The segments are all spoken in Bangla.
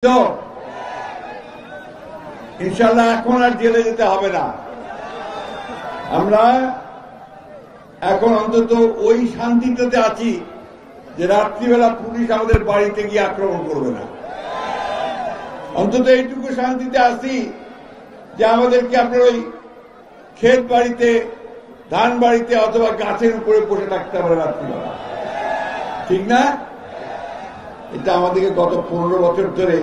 তো ইনশাআল্লাহ এখন আর জেলে যেতে হবে না। আমরা এখন অন্তত ওই শান্তিটাতে আছি যে রাত্রিবেলা পুলিশ আমাদের বাড়িতে গিয়ে আক্রমণ করবে না। অন্তত এইটুকু শান্তিতে আছি যে আমাদেরকে আপনার ওই ক্ষেত বাড়িতে, ধান বাড়িতে অথবা গাছের উপরে বসে থাকতে হবে রাত্রিবেলা, ঠিক না? এটা আমাদেরকে গত 15 বছর ধরে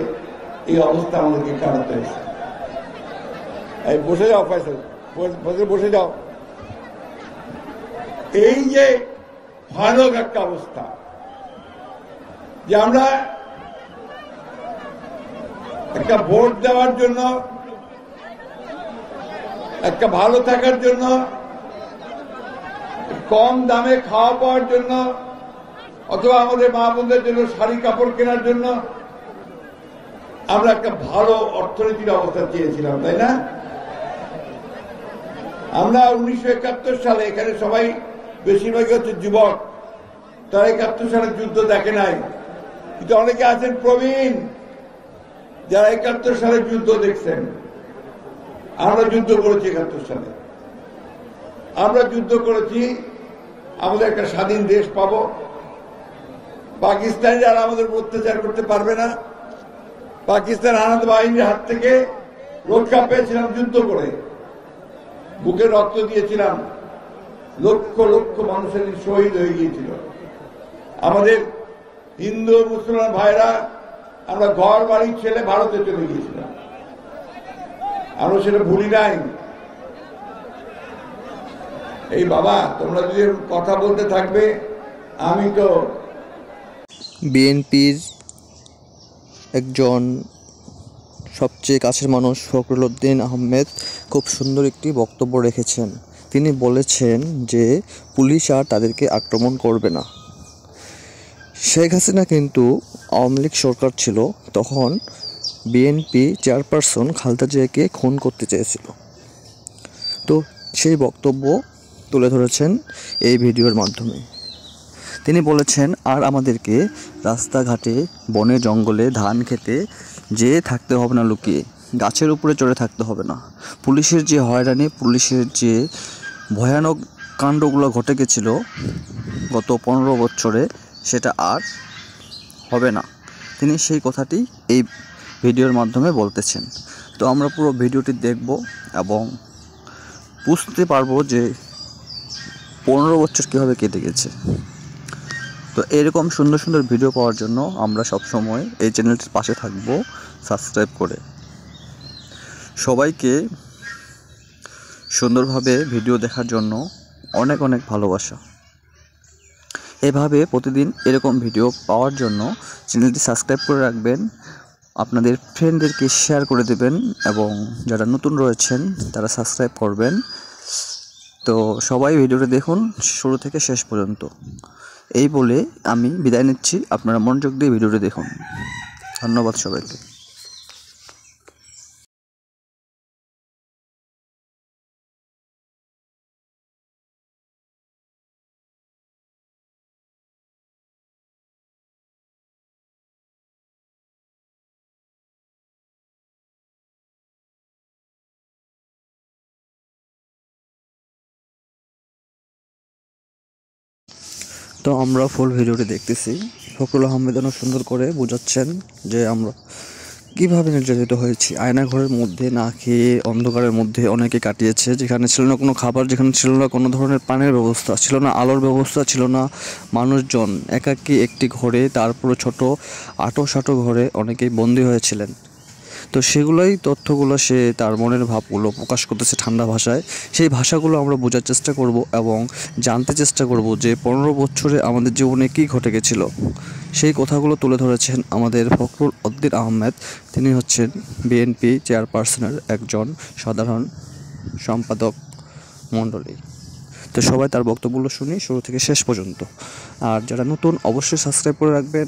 এই অবস্থা আমাদেরকে কাটাতে হয়েছে। এই বসে যাও ফয়সাল, বসে যাও। এই যে ভয়ানক একটা অবস্থা যে আমরা একটা ভোট দেওয়ার জন্য, একটা ভালো থাকার জন্য, কম দামে খাওয়া পাওয়ার জন্য, অথবা আমাদের মা বোনদের জন্য শাড়ি কাপড় কেনার জন্য আমরা একটা ভালো অর্থনীতির অবস্থা চেয়েছিলাম, তাই না? আমরা 1971 সালে এখানে সবাই বেশিরভাগই হচ্ছে যুবক, তারা 71 সালে যুদ্ধ দেখে নাই, কিন্তু অনেকে আছেন প্রবীণ যারা 71 সালে যুদ্ধ দেখছেন। আমরা যুদ্ধ করেছি 71 সালে, আমরা যুদ্ধ করেছি আমাদের একটা স্বাধীন দেশ পাবো, পাকিস্তানি যারা আমাদের অত্যাচার করতে পারবে না, পাকিস্তান আনন্দ বাহিনীর হাত থেকে রক্ষা পেয়েছিলাম যুদ্ধ করে, বুকে রক্ত দিয়েছিলাম, লক্ষ লক্ষ মানুষের শহীদ হয়ে গিয়েছিল। আমাদের হিন্দু মুসলমান ভাইরা আমরা ঘর বাড়ি ছেড়ে ভারতে চলে গিয়েছিলাম, আমরা সেটা ভুলি নাই। এই বাবা, তোমরা যদি কথা বলতে থাকবে, আমি তো বিএনপির একজন সবচেয়ে কাছের মানুষ ফখরুল উদ্দিন আহমেদ খুব সুন্দর একটি বক্তব্য রেখেছেন। তিনি বলেছেন যে পুলিশ আর তাদেরকে আক্রমণ করবে না। শেখ হাসিনা কিন্তু আওয়ামী লীগ সরকার ছিল, তখন বিএনপি চেয়ারপারসন খালেদা জিয়াকে খুন করতে চেয়েছিল। তো সেই বক্তব্য তুলে ধরেছেন এই ভিডিওর মাধ্যমে। তিনি বলেছেন, আর আমাদেরকে রাস্তাঘাটে, বনে জঙ্গলে, ধান খেতে যেয়ে থাকতে হবে না লুকিয়ে, গাছের উপরে চড়ে থাকতে হবে না। পুলিশের যে হয়রানি, পুলিশের যে ভয়ানক কাণ্ডগুলো ঘটে গেছিল গত 15 বছরে, সেটা আর হবে না। তিনি সেই কথাটি এই ভিডিওর মাধ্যমে বলতেছেন। তো আমরা পুরো ভিডিওটি দেখব এবং বুঝতে পারবো যে 15 বছর কীভাবে কেটে গেছে। তো এরকম সুন্দর সুন্দর ভিডিও পাওয়ার জন্য আমরা সবসময় এই চ্যানেলটির পাশে থাকবো সাবস্ক্রাইব করে। সবাইকে সুন্দরভাবে ভিডিও দেখার জন্য অনেক অনেক ভালোবাসা। এভাবে প্রতিদিন এরকম ভিডিও পাওয়ার জন্য চ্যানেলটি সাবস্ক্রাইব করে রাখবেন, আপনাদের ফ্রেন্ডদেরকে শেয়ার করে দেবেন এবং যারা নতুন রয়েছেন তারা সাবস্ক্রাইব করবেন। তো সবাই ভিডিওটি দেখুন শুরু থেকে শেষ পর্যন্ত। এই বলে আমি বিদায় নিচ্ছি, আপনারা মনোযোগ দিয়ে ভিডিওটি দেখুন। ধন্যবাদ সবাইকে। তো আমরা ফুল ভিডিওটি দেখতেছি। ফখরুল আহমেদ অনেক সুন্দর করে বোঝাচ্ছেন যে আমরা কীভাবে নির্যাতিত হয়েছি। আয়নাঘরের মধ্যে না খেয়ে অন্ধকারের মধ্যে অনেকে কাটিয়েছে, যেখানে ছিল না কোনো খাবার, যেখানে ছিল না কোনো ধরনের পানির ব্যবস্থা, ছিল না আলোর ব্যবস্থা, ছিল না মানুষজন, একাকী একটি ঘরে, তারপরে ছোট আঁটো ঘরে অনেকেই বন্দী হয়েছিলেন। তো সেগুলোই তথ্যগুলো সে তার মনের ভাবগুলো প্রকাশ করতেছে ঠান্ডা ভাষায়। সেই ভাষাগুলো আমরা বোঝার চেষ্টা করব এবং জানতে চেষ্টা করব যে 15 বছরে আমাদের জীবনে কী ঘটে গেছিল। সেই কথাগুলো তুলে ধরেছেন আমাদের ফখরুল উদ্দিন আহমেদ। তিনি হচ্ছেন বিএনপি চেয়ারপারসনের একজন সাধারণ সম্পাদক মণ্ডলী। তো সবাই তার বক্তব্যগুলো শুনি শুরু থেকে শেষ পর্যন্ত। আর যারা নতুন অবশ্যই সাবস্ক্রাইব করে রাখবেন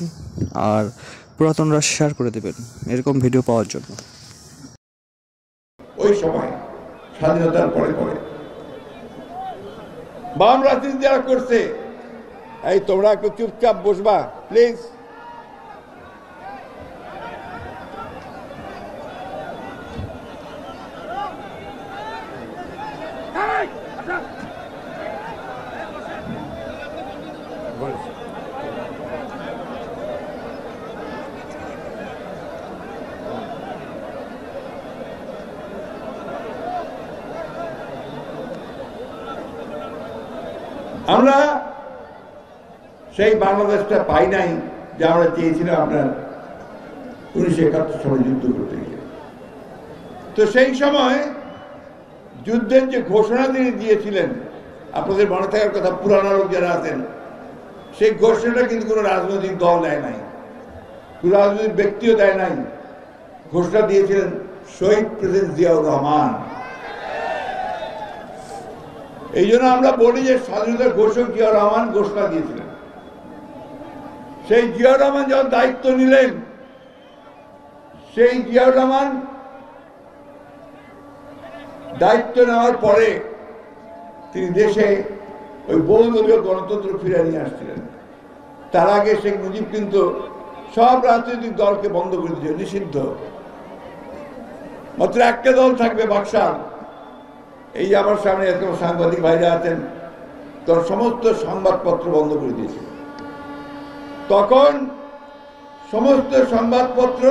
আর পুরাতনরা শেয়ার করে দেবেন এরকম ভিডিও পাওয়ার জন্য। ওই সময় স্বাধীনতার পরে পরে বাম রাজনীতি যারা করছে, এই তোমরা একটু চুপচাপ বসবা প্লিজ। আমরা সেই বাংলাদেশটা পাই নাই যে আমরা চেয়েছিলাম আপনার 1971 সালে যুদ্ধ করতে গিয়ে। তো সেই সময় যুদ্ধের যে ঘোষণা তিনি দিয়েছিলেন, আপনাদের মনে থাকার কথা, পুরানো লোক যারা আছেন, সেই ঘোষণাটা কিন্তু কোনো রাজনৈতিক দল দেয় নাই, কোনো রাজনৈতিক ব্যক্তিও দেয় নাই। ঘোষণা দিয়েছিলেন শহীদ প্রেসিডেন্ট জিয়াউর রহমান। এই জন্য আমরা বলি যে স্বাধীনতার ঘোষক জিয়াউর রহমান ঘোষণা দিয়েছিলেন। সেই জিয়াউর রহমান যখন দায়িত্ব নিলেন, সেই জিয়াউর রহমান দায়িত্ব নেওয়ার পরে তিনি দেশে ওই বহুদলীয় গণতন্ত্র ফিরে নিয়ে আসছিলেন। তার আগে শেখ মুজিব কিন্তু সব রাজনৈতিক দলকে বন্ধ করে দিয়েছে, নিষিদ্ধ। মাত্র একটা দল থাকবে, বাকশাল। এই যে আমার সামনে এরকম সাংবাদিক ভাইরা আছেন, তোর সমস্ত সংবাদপত্র বন্ধ করে দিয়েছে। তখন সমস্ত সংবাদপত্র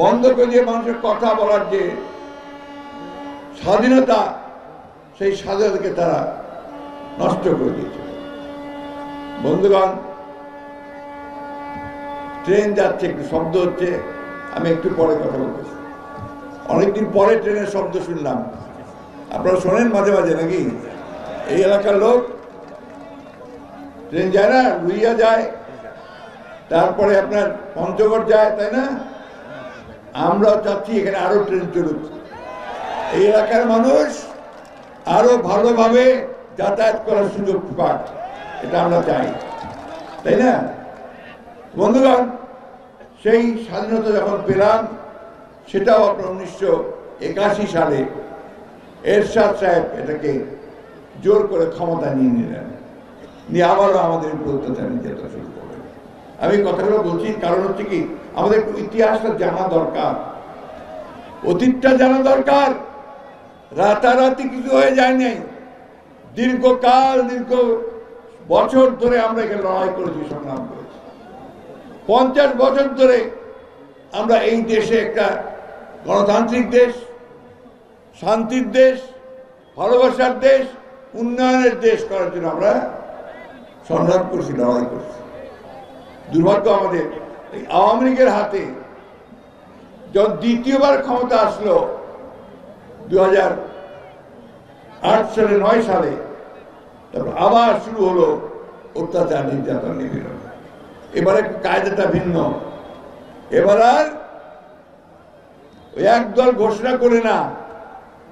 বন্ধ করে দিয়ে মানুষের কথা বলার যে স্বাধীনতা, সেই স্বাধীনতাকে তারা নষ্ট করে দিয়েছে। বন্ধুগণ, ট্রেন যাচ্ছে, একটু শব্দ হচ্ছে, আমি একটু পরে কথা বলতেছি। অনেকদিন পরে ট্রেনের শব্দ শুনলাম। আপনারা শোনেন মাঝে মাঝে নাকি? এই এলাকার লোক ট্রেন যায় না, লুইয়া যায়, তারপরে আপনার পঞ্চগড় যায়, তাই না? আমরাও চাচ্ছি এখানে আরো ট্রেন চলুক, এই এলাকার মানুষ আরো ভালোভাবে যাতায়াত করার সুযোগ পাক, এটা আমরা চাই, তাই না? বন্ধুগণ, সেই স্বাধীনতা যখন পেলাম, সেটাও আপনার 1981 সালে এরশাদ সাহেব এটাকে জোর করে ক্ষমতা নিয়ে নিলেন, নিয়ে আবারও আমাদের অত্যাচার নির্যাতন শুরু করলেন। আমি কথাগুলো বলছি কারণ হচ্ছে কি, আমাদের একটু ইতিহাসটা জানা দরকার, অতীতটা জানা দরকার। রাতারাতি কিছু হয়ে যায় নাই, দীর্ঘকাল, দীর্ঘ বছর ধরে আমরা এখানে লড়াই করেছি, সংগ্রাম করেছি। 50 বছর ধরে আমরা এই দেশে একটা গণতান্ত্রিক দেশ, শান্তির দেশ, ভালোবাসার দেশ, উন্নয়নের দেশ করার জন্য আমরা সংগ্রাম করছি, লড়াই করছি। দুর্ভাগ্য আমাদের এই আওয়ামী লীগের হাতে যখন দ্বিতীয়বার ক্ষমতা আসলো 2008 সালে 9 সালে, তারপর আবার শুরু হলো অত্যাচার, নির্যাতন, নিপীড়ন। এবার একটু কায়দাটা ভিন্ন। এবার আর ওই এক দল ঘোষণা করে না,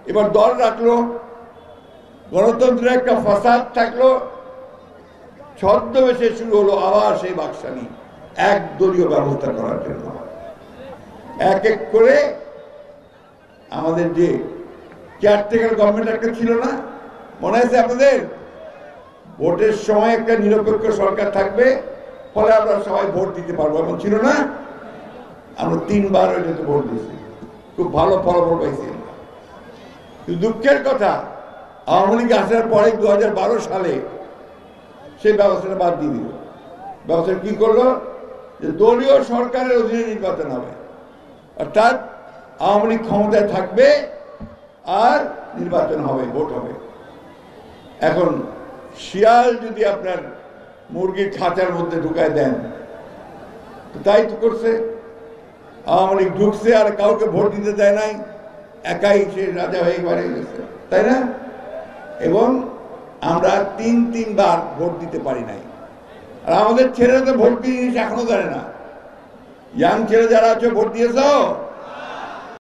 এবার দল রাখলো, গণতন্ত্রের একটা ফাসাদ থাকলো, ছদ্মবেশে শুরু হলো আবার সেই বাকশালী এক দলীয় ব্যবস্থা করার জন্য। এক এক করে আমাদের যে কেয়ারটেকার গভর্নমেন্ট একটা ছিল না, মনে আছে আপনাদের? ভোটের সময় একটা নিরপেক্ষ সরকার থাকবে, ফলে আমরা সবাই ভোট দিতে পারবো, এমন ছিল না? আমরা 3 বার ওইটাতে ভোট দিয়েছি, খুব ভালো ফলাফল পাইছি। দুঃখের কথা, আওয়ামী লীগ আসার পরে 2012 সালে সেই ব্যবস্থাটা বাদ দিয়ে দিল। ব্যবস্থা কি করলো? যে দলীয় সরকারের অধীনে নির্বাচন হবে, অর্থাৎ আওয়ামী লীগ ক্ষমতায় থাকবে আর নির্বাচন হবে, ভোট হবে। এখন শিয়াল যদি আপনার মুরগির খাঁচার মধ্যে ঢুকায় দেন, তাই তো করছে। আওয়ামী লীগ ঢুকছে আর কাউকে ভোট দিতে দেয় নাই, একাই সে রাজা হয়ে বাড়ি গেছে, তাই না? এবং আমরা 3 বার ভোট দিতে পারি নাই। আর আমাদের ছেলেরা তো ভোট দিয়ে এখনো জানে না। ইয়াং ছেলে যারা আছে, ভোট দিয়েছ?